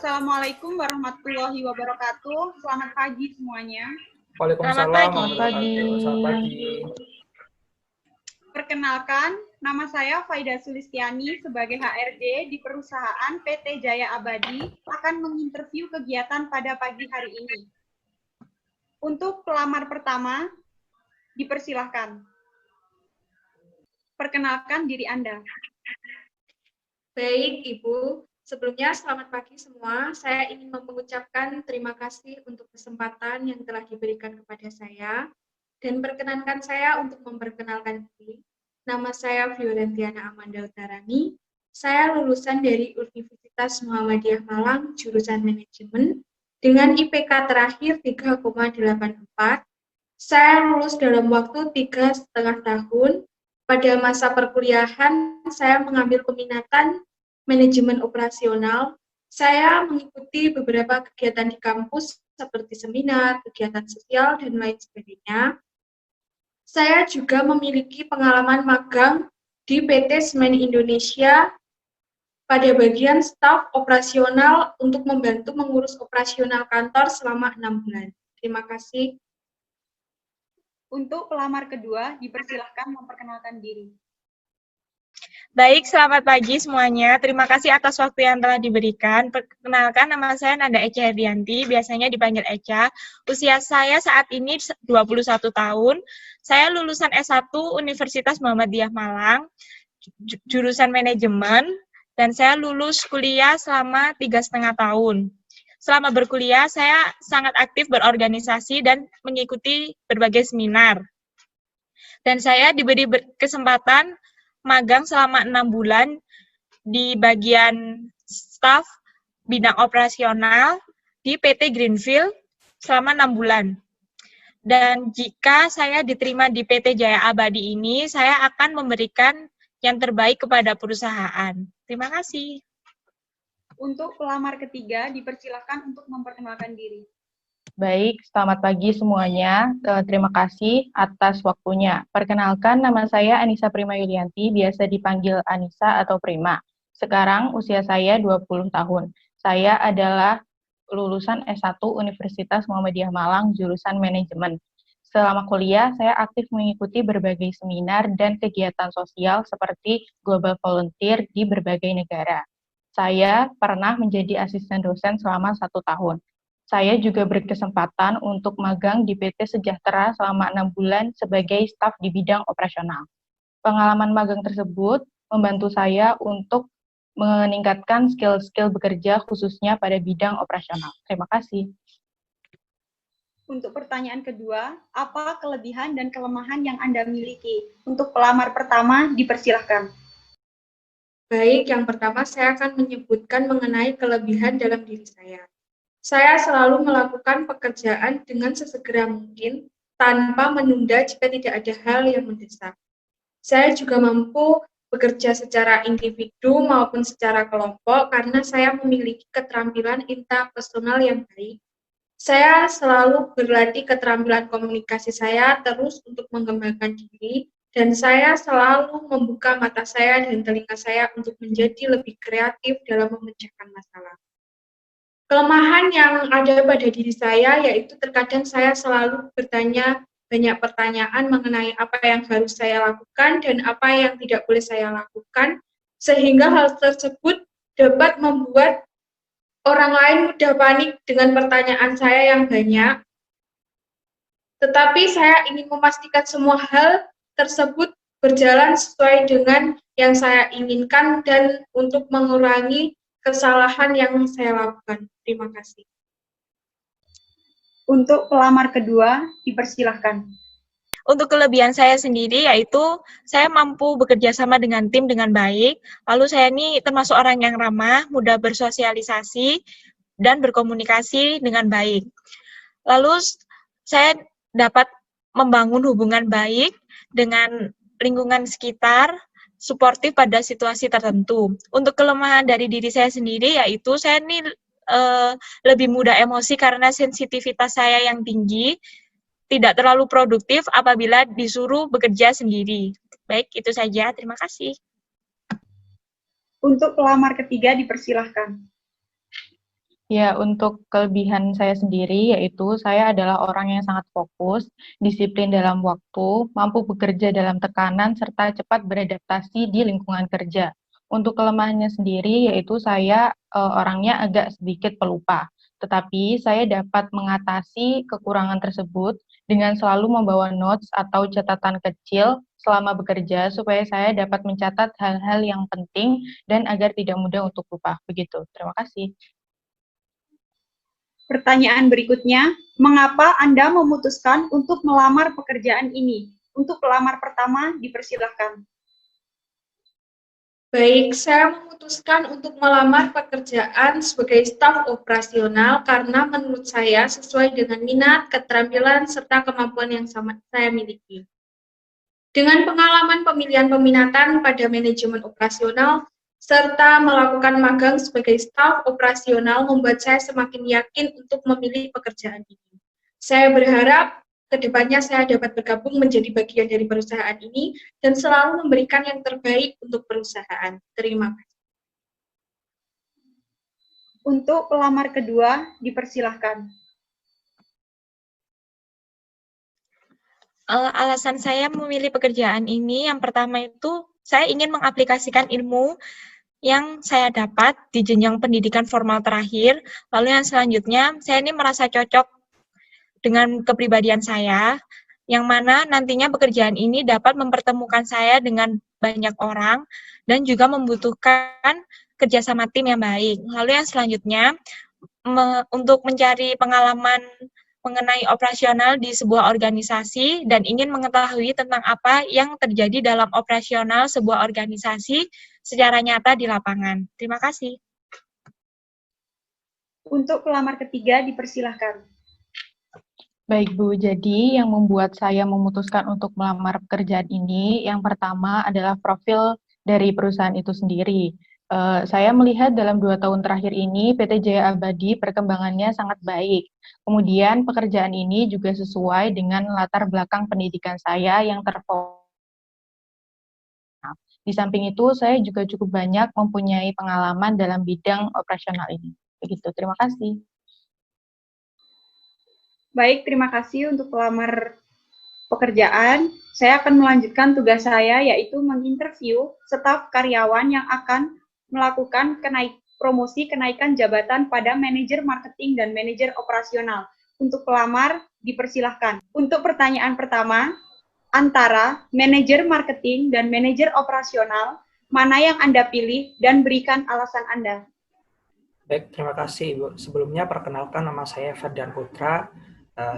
Assalamualaikum warahmatullahi wabarakatuh. Selamat pagi semuanya. Waalaikumsalam. Selamat pagi. Selamat pagi. Perkenalkan, nama saya Faida Sulistiani sebagai HRD di perusahaan PT Jaya Abadi akan menginterview kegiatan pada pagi hari ini. Untuk pelamar pertama, dipersilahkan. Perkenalkan diri Anda. Baik, Ibu. Sebelumnya, selamat pagi semua. Saya ingin mengucapkan terima kasih untuk kesempatan yang telah diberikan kepada saya. Dan perkenankan saya untuk memperkenalkan diri. Nama saya Fiorentiana Amanda Utarani. Saya lulusan dari Universitas Muhammadiyah Malang, jurusan Manajemen, dengan IPK terakhir 3,84. Saya lulus dalam waktu 3,5 tahun. Pada masa perkuliahan, saya mengambil peminatan manajemen operasional. Saya mengikuti beberapa kegiatan di kampus seperti seminar, kegiatan sosial, dan lain sebagainya. Saya juga memiliki pengalaman magang di PT Semen Indonesia pada bagian staf operasional untuk membantu mengurus operasional kantor selama 6 bulan. Terima kasih. Untuk pelamar kedua, dipersilahkan memperkenalkan diri. Baik, selamat pagi semuanya. Terima kasih atas waktu yang telah diberikan. Perkenalkan, nama saya Nanda Echa Herdianti, biasanya dipanggil Echa. Usia saya saat ini 21 tahun. Saya lulusan S1 Universitas Muhammadiyah Malang, jurusan manajemen, dan saya lulus kuliah selama 3,5 tahun. Selama berkuliah, saya sangat aktif berorganisasi dan mengikuti berbagai seminar. Dan saya diberi kesempatan magang selama 6 bulan di bagian staf bidang operasional di PT Greenfield selama 6 bulan. Dan jika saya diterima di PT Jaya Abadi ini, saya akan memberikan yang terbaik kepada perusahaan. Terima kasih. Untuk pelamar ketiga, dipersilahkan untuk memperkenalkan diri. Baik, selamat pagi semuanya. Terima kasih atas waktunya. Perkenalkan, nama saya Anissa Prima Yulianti, biasa dipanggil Anissa atau Prima. Sekarang usia saya 20 tahun. Saya adalah lulusan S1 Universitas Muhammadiyah Malang, jurusan manajemen. Selama kuliah, saya aktif mengikuti berbagai seminar dan kegiatan sosial seperti Global Volunteer di berbagai negara. Saya pernah menjadi asisten dosen selama 1 tahun. Saya juga berkesempatan untuk magang di PT Sejahtera selama 6 bulan sebagai staf di bidang operasional. Pengalaman magang tersebut membantu saya untuk meningkatkan skill-skill bekerja khususnya pada bidang operasional. Terima kasih. Untuk pertanyaan kedua, apa kelebihan dan kelemahan yang Anda miliki? Untuk pelamar pertama, dipersilahkan. Baik, yang pertama saya akan menyebutkan mengenai kelebihan dalam diri saya. Saya selalu melakukan pekerjaan dengan sesegera mungkin tanpa menunda jika tidak ada hal yang mendesak. Saya juga mampu bekerja secara individu maupun secara kelompok karena saya memiliki keterampilan interpersonal yang baik. Saya selalu berlatih keterampilan komunikasi saya terus untuk mengembangkan diri, dan saya selalu membuka mata saya dan telinga saya untuk menjadi lebih kreatif dalam memecahkan masalah. Kelemahan yang ada pada diri saya yaitu terkadang saya selalu bertanya banyak pertanyaan mengenai apa yang harus saya lakukan dan apa yang tidak boleh saya lakukan, sehingga hal tersebut dapat membuat orang lain mudah panik dengan pertanyaan saya yang banyak. Tetapi saya ingin memastikan semua hal tersebut berjalan sesuai dengan yang saya inginkan dan untuk mengurangi kesalahan yang saya lakukan. Terima kasih. Untuk pelamar kedua, dipersilahkan. Untuk kelebihan saya sendiri yaitu saya mampu bekerja sama dengan tim dengan baik. Lalu saya ini termasuk orang yang ramah, mudah bersosialisasi, dan berkomunikasi dengan baik. Lalu saya dapat membangun hubungan baik dengan lingkungan sekitar, suportif pada situasi tertentu. Untuk kelemahan dari diri saya sendiri yaitu saya ini lebih mudah emosi karena sensitivitas saya yang tinggi, tidak terlalu produktif apabila disuruh bekerja sendiri. Baik, itu saja. Terima kasih. Untuk pelamar ketiga, dipersilahkan. Ya, untuk kelebihan saya sendiri yaitu saya adalah orang yang sangat fokus, disiplin dalam waktu, mampu bekerja dalam tekanan, serta cepat beradaptasi di lingkungan kerja. Untuk kelemahannya sendiri yaitu saya orangnya agak sedikit pelupa, tetapi saya dapat mengatasi kekurangan tersebut dengan selalu membawa notes atau catatan kecil selama bekerja supaya saya dapat mencatat hal-hal yang penting dan agar tidak mudah untuk lupa. Begitu. Terima kasih. Pertanyaan berikutnya, mengapa Anda memutuskan untuk melamar pekerjaan ini? Untuk pelamar pertama, dipersilahkan. Baik, saya memutuskan untuk melamar pekerjaan sebagai staf operasional karena menurut saya sesuai dengan minat, keterampilan, serta kemampuan yang saya miliki. Dengan pengalaman pemilihan peminatan pada manajemen operasional, serta melakukan magang sebagai staf operasional membuat saya semakin yakin untuk memilih pekerjaan ini. Saya berharap kedepannya saya dapat bergabung menjadi bagian dari perusahaan ini dan selalu memberikan yang terbaik untuk perusahaan. Terima kasih. Untuk pelamar kedua, dipersilahkan. Alasan saya memilih pekerjaan ini, yang pertama itu saya ingin mengaplikasikan ilmu yang saya dapat di jenjang pendidikan formal terakhir. Lalu yang selanjutnya, saya ini merasa cocok dengan kepribadian saya, yang mana nantinya pekerjaan ini dapat mempertemukan saya dengan banyak orang dan juga membutuhkan kerjasama tim yang baik. Lalu yang selanjutnya, untuk mencari pengalaman mengenai operasional di sebuah organisasi dan ingin mengetahui tentang apa yang terjadi dalam operasional sebuah organisasi secara nyata di lapangan. Terima kasih. Untuk pelamar ketiga, dipersilahkan. Baik Bu, jadi yang membuat saya memutuskan untuk melamar pekerjaan ini, yang pertama adalah profil dari perusahaan itu sendiri. Saya melihat dalam 2 tahun terakhir ini, PT Jaya Abadi perkembangannya sangat baik. Kemudian pekerjaan ini juga sesuai dengan latar belakang pendidikan saya yang terfokus. Di samping itu, saya juga cukup banyak mempunyai pengalaman dalam bidang operasional ini. Begitu, terima kasih. Baik, terima kasih untuk pelamar pekerjaan. Saya akan melanjutkan tugas saya, yaitu menginterview staf karyawan yang akan melakukan promosi kenaikan jabatan pada manajer marketing dan manajer operasional. Untuk pelamar, dipersilahkan. Untuk pertanyaan pertama, antara manajer marketing dan manajer operasional, mana yang Anda pilih dan berikan alasan Anda? Baik, terima kasih Ibu. Sebelumnya perkenalkan, nama saya Ferdian Putra.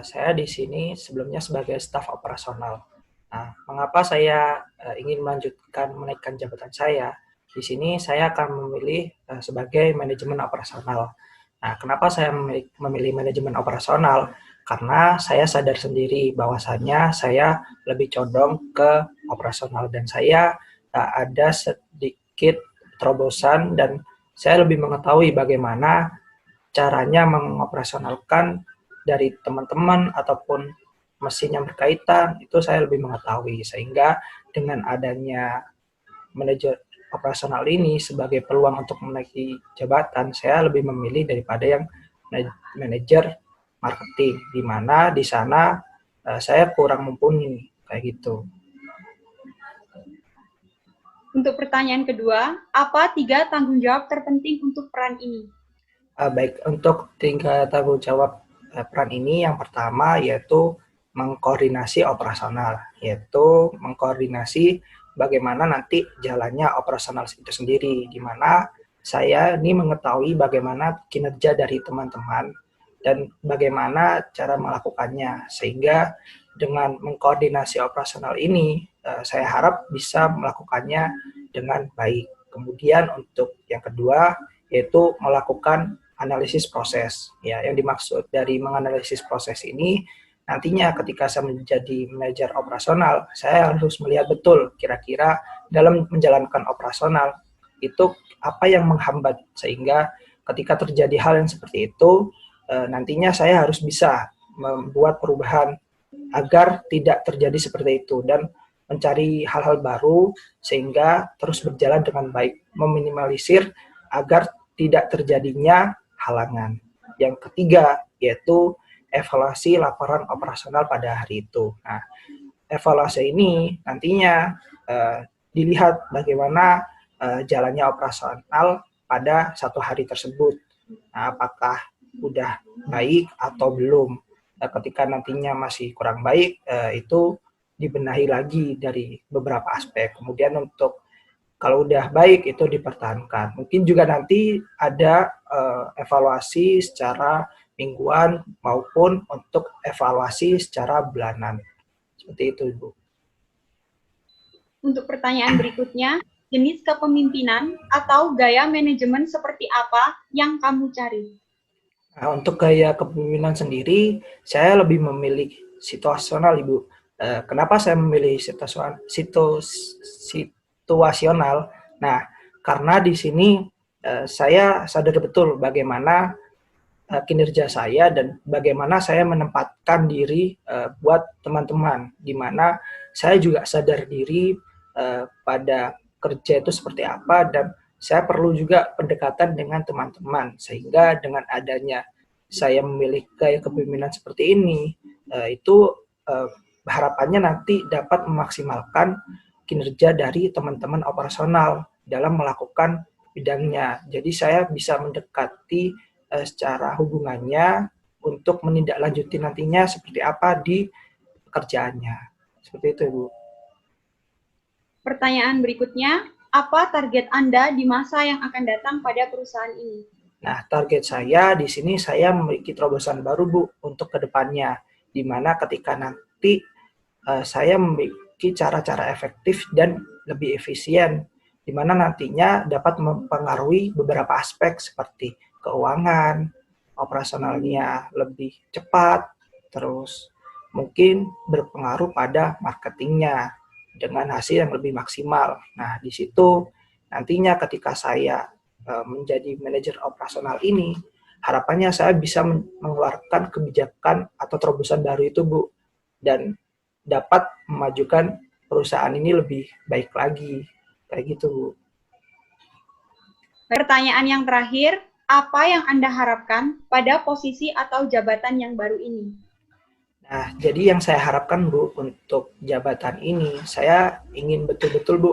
Saya di sini sebelumnya sebagai staf operasional. Nah, mengapa saya ingin menaikkan jabatan saya? Di sini saya akan memilih sebagai manajemen operasional. Nah, kenapa saya memilih manajemen operasional? Karena saya sadar sendiri bahwasannya saya lebih condong ke operasional dan saya ada sedikit terobosan dan saya lebih mengetahui bagaimana caranya mengoperasionalkan dari teman-teman ataupun mesin yang berkaitan, itu saya lebih mengetahui. Sehingga dengan adanya manajer operasional ini sebagai peluang untuk menaiki jabatan, saya lebih memilih daripada yang manajer marketing, di mana di sana saya kurang mumpuni, kayak gitu. Untuk pertanyaan kedua, apa 3 tanggung jawab terpenting untuk peran ini? Baik, untuk 3 tanggung jawab peran ini, yang pertama yaitu mengkoordinasi operasional, yaitu mengkoordinasi bagaimana nanti jalannya operasional itu sendiri, di mana saya ini mengetahui bagaimana kinerja dari teman-teman dan bagaimana cara melakukannya, sehingga dengan mengkoordinasi operasional ini, saya harap bisa melakukannya dengan baik. Kemudian untuk yang kedua, yaitu melakukan analisis proses. Ya, yang dimaksud dari menganalisis proses ini, nantinya ketika saya menjadi manajer operasional, saya harus melihat betul kira-kira dalam menjalankan operasional itu apa yang menghambat, sehingga ketika terjadi hal yang seperti itu, nantinya saya harus bisa membuat perubahan agar tidak terjadi seperti itu dan mencari hal-hal baru sehingga terus berjalan dengan baik, meminimalisir agar tidak terjadinya halangan. Yang ketiga, yaitu evaluasi laporan operasional pada hari itu. Nah, evaluasi ini nantinya dilihat bagaimana jalannya operasional pada satu hari tersebut. Nah, apakah udah baik atau belum. Ketika nantinya masih kurang baik, itu dibenahi lagi dari beberapa aspek. Kemudian untuk kalau udah baik itu dipertahankan. Mungkin juga nanti ada evaluasi secara mingguan maupun untuk evaluasi secara bulanan. Seperti itu, Ibu. Untuk pertanyaan berikutnya, jenis kepemimpinan atau gaya manajemen seperti apa yang kamu cari? Nah, untuk gaya kepemimpinan sendiri, saya lebih memilih situasional, Ibu. Kenapa saya memilih situasional? Nah, karena di sini saya sadar betul bagaimana kinerja saya dan bagaimana saya menempatkan diri buat teman-teman, di mana saya juga sadar diri pada kerja itu seperti apa, dan saya perlu juga pendekatan dengan teman-teman, sehingga dengan adanya saya memilih gaya kepemimpinan seperti ini, itu harapannya nanti dapat memaksimalkan kinerja dari teman-teman operasional dalam melakukan bidangnya. Jadi saya bisa mendekati secara hubungannya untuk menindaklanjuti nantinya seperti apa di pekerjaannya. Seperti itu, Bu. Pertanyaan berikutnya, apa target Anda di masa yang akan datang pada perusahaan ini? Nah, target saya di sini saya memiliki terobosan baru, Bu, untuk kedepannya, di mana ketika nanti saya memiliki cara-cara efektif dan lebih efisien, di mana nantinya dapat mempengaruhi beberapa aspek seperti keuangan, operasionalnya lebih cepat, terus mungkin berpengaruh pada marketingnya dengan hasil yang lebih maksimal. Nah, di situ nantinya ketika saya menjadi manajer operasional ini, harapannya saya bisa mengeluarkan kebijakan atau terobosan baru itu, Bu, dan dapat memajukan perusahaan ini lebih baik lagi. Kayak gitu, Bu. Pertanyaan yang terakhir, apa yang Anda harapkan pada posisi atau jabatan yang baru ini? Nah, jadi yang saya harapkan, Bu, untuk jabatan ini, saya ingin betul-betul, Bu,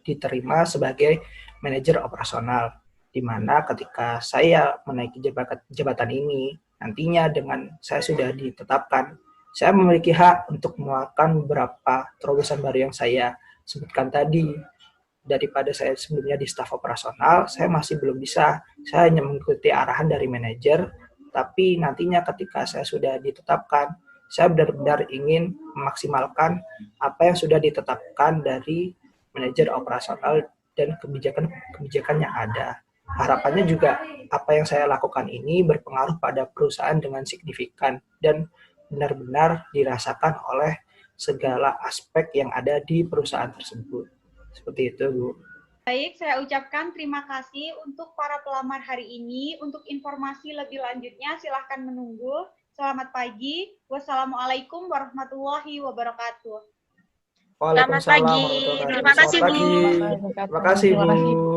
diterima sebagai manajer operasional, di mana ketika saya menaiki jabatan ini, nantinya dengan saya sudah ditetapkan, saya memiliki hak untuk melakukan beberapa terobosan baru yang saya sebutkan tadi. Daripada saya sebelumnya di staf operasional, saya masih belum bisa, saya hanya mengikuti arahan dari manajer, tapi nantinya ketika saya sudah ditetapkan, saya benar-benar ingin memaksimalkan apa yang sudah ditetapkan dari manajer operasional dan kebijakan yang ada. Harapannya juga apa yang saya lakukan ini berpengaruh pada perusahaan dengan signifikan dan benar-benar dirasakan oleh segala aspek yang ada di perusahaan tersebut. Seperti itu, Bu. Baik, saya ucapkan terima kasih untuk para pelamar hari ini. Untuk informasi lebih lanjutnya, silahkan menunggu. Selamat pagi. Wassalamualaikum warahmatullahi wabarakatuh. Selamat pagi. Terima kasih, Bu. Terima kasih, Bu.